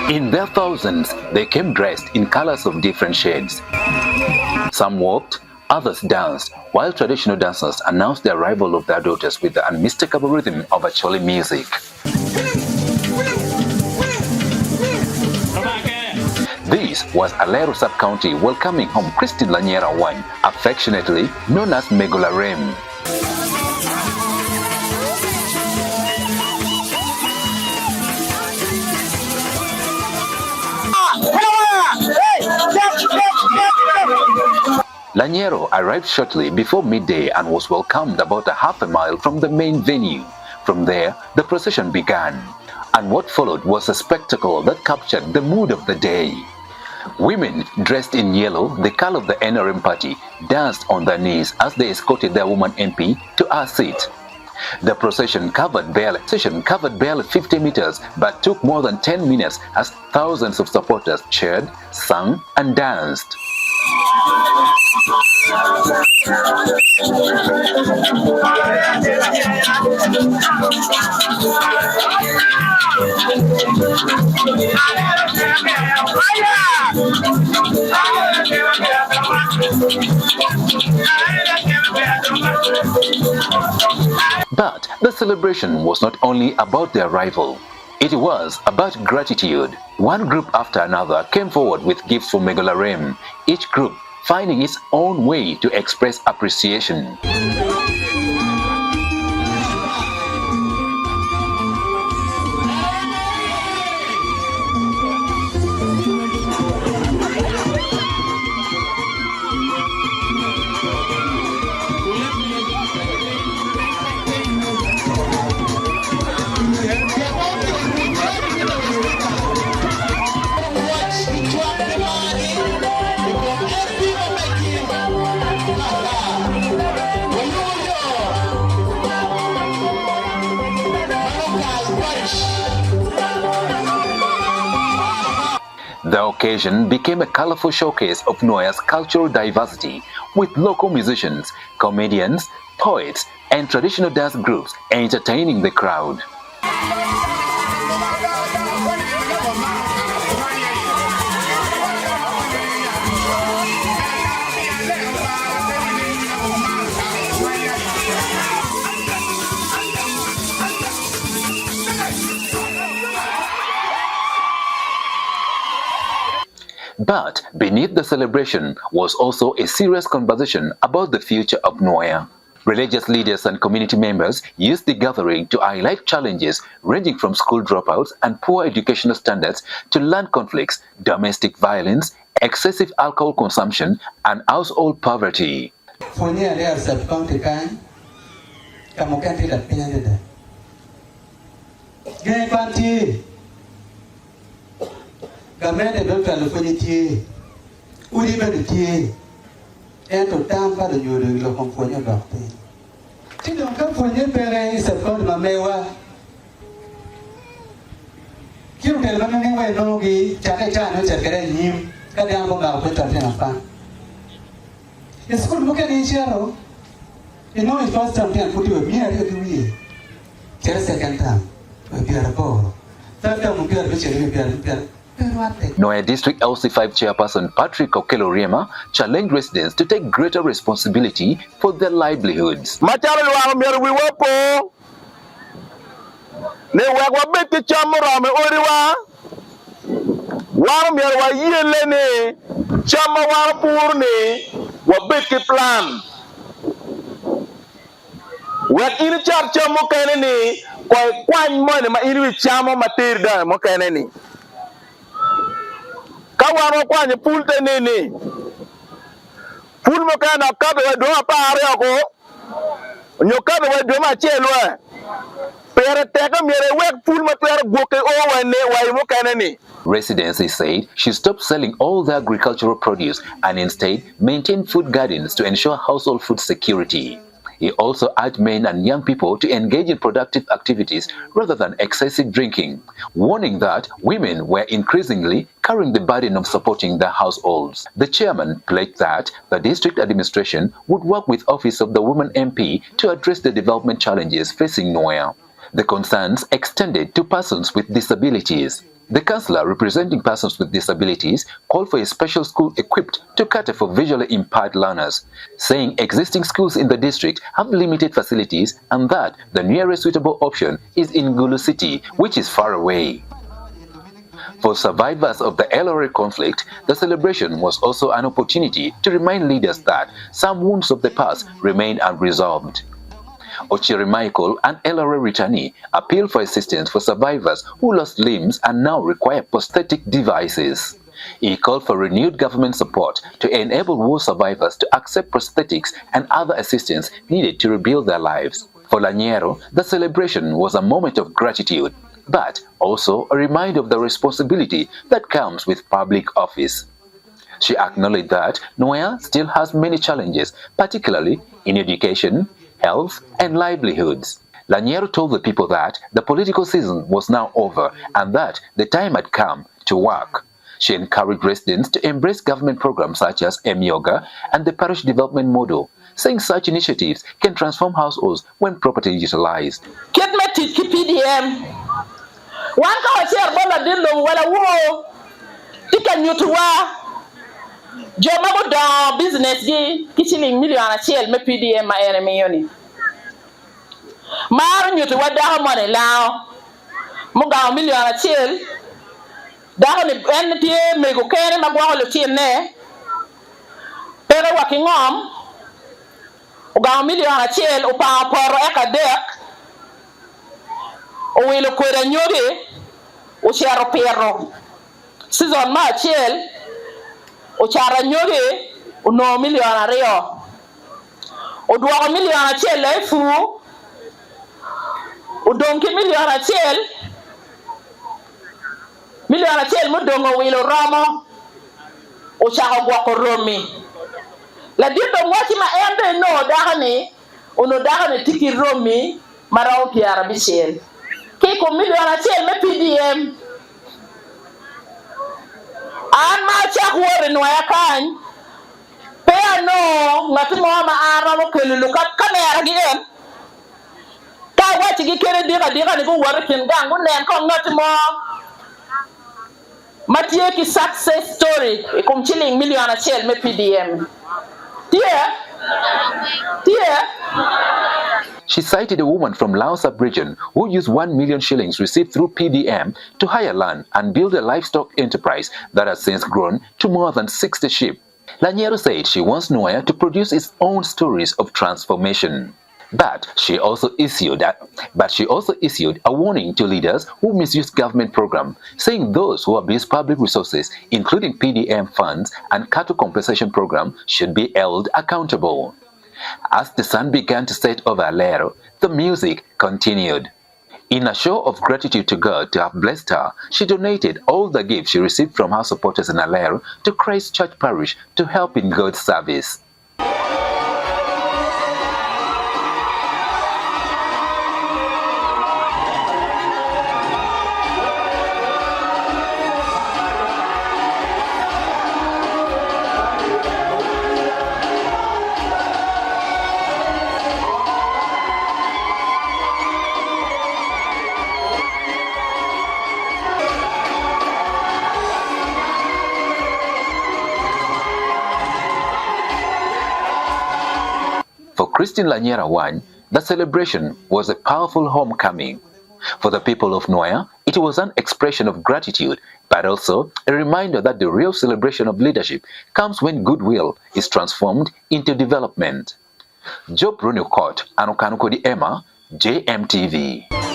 In their thousands, they came dressed in colors of different shades. Some walked, others danced, while traditional dancers announced the arrival of their daughters with the unmistakable rhythm of Acholi music. This was Alero Sub-county welcoming home Christine Lanyero Awany, affectionately known as Mago Larem. Lanyero arrived shortly before midday and was welcomed about a half a mile from the main venue. From there, the procession began, and what followed was a spectacle that captured the mood of the day. Women dressed in yellow, the color of the NRM party, danced on their knees as they escorted their woman MP to her seat. The procession covered barely 50 meters but took more than 10 minutes as thousands of supporters cheered, sang, and danced. But the celebration was not only about the arrival. It was about gratitude. One group after another came forward with gifts for Mago Larem, each group finding its own way to express appreciation. The occasion became a colorful showcase of Nwoya's cultural diversity, with local musicians, comedians, poets, and traditional dance groups entertaining the crowd. But beneath the celebration was also a serious conversation about the future of Nwoya. Religious leaders and community members used the gathering to highlight challenges ranging from school dropouts and poor educational standards to land conflicts, domestic violence, excessive alcohol consumption, and household poverty. Alero Sub-county Gamete belka lufuniti, uri beruti, ento tampa do nyuru lo komfonyo dokte. Tido komfonyo pere Sub-county mamewa. Kiru tel manene wa nogi chake chano chakere nyim kadang bonga kweta tena pa. Eskul muke ni chero. Ino is first time tian puti we miya rio kiwi. Chere second time we biara po. Third time we biara biara. Nwoya District LC5 Chairperson Patrick Okeloriema challenged residents to take greater responsibility for their livelihoods. Kawano kwanye pulte nini pul mo kana kabe we do apare ko nyokabe we do ma chelwe pere teka mere we pul mo pere goke o wane wai mo kana ni. Residents said should stop selling all the agricultural produce and instead maintain food gardens to ensure household food security. He also urged men and young people to engage in productive activities rather than excessive drinking, warning that women were increasingly carrying the burden of supporting their households. The chairman pledged that the district administration would work with Office of the Woman MP to address the development challenges facing Nwoya. The concerns extended to persons with disabilities. The councillor representing persons with disabilities called for a special school equipped to cater for visually impaired learners, saying existing schools in the district have limited facilities and that the nearest suitable option is in Gulu City, which is far away. For survivors of the Alero conflict, the celebration was also an opportunity to remind leaders that some wounds of the past remain unresolved. Ochiri Michael, an Alero returnee, appealed for assistance for survivors who lost limbs and now require prosthetic devices. He called for renewed government support to enable war survivors to accept prosthetics and other assistance needed to rebuild their lives. For Lanyero, the celebration was a moment of gratitude, but also a reminder of the responsibility that comes with public office. She acknowledged that Nwoya still has many challenges, particularly in education, health, and livelihoods. Lanyero told the people that the political season was now over and that the time had come to work. She encouraged residents to embrace government programs such as Yoga and the parish development model, saying such initiatives can transform households when properly utilized. PDM. One ka share bola dillo wala wo tikan yutuwa joma bo do business gi kichili million achel me PDM ma ere million mar yutuwa da money lao mo ga million achel da ni en tie Mego kere ma gwa lo tie ne pero wa kingom o ga million achel o pa poro ekadek o wilo kwera nyoge o charo perro season ma chiel o chara nyoge o no million ario o duwa million achiel le fu o donki million achiel mo dongo wilo romo o charo gwa ko romi la dido ngoti ma ende no dagani o no dagani tiki romi maraw piara bichel Kiko million achiel me PDM. An ma chak wore Nwoya kany. Pe ano ngati mo ma ara mo kelulu kat kamera gi en. Ka wati gi kere diga ni go wore kin gangu nen ko ngati mo. Matie ki success story e kum chilling million achiel me PDM. She cited a woman from Alero Sub-region who used 1 million shillings received through PDM to hire land and build a livestock enterprise that has since grown to more than 60 sheep. Lanyero said she wants Nwoya to produce its own stories of transformation. But she also issued a warning to leaders who misuse government program, saying those who abuse public resources, including PDM funds and cattle compensation program, should be held accountable. As the sun began to set over Alero, the music continued. In a show of gratitude to God to have blessed her, she donated all the gifts she received from her supporters in Alero to Christ Church Parish to help in God's service. For Christine Lanyero Awany, the celebration was a powerful homecoming. For the people of Nwoya, it was an expression of gratitude, but also a reminder that the real celebration of leadership comes when goodwill is transformed into development. Job Runukot, Anukanukodi Emma, JMTV.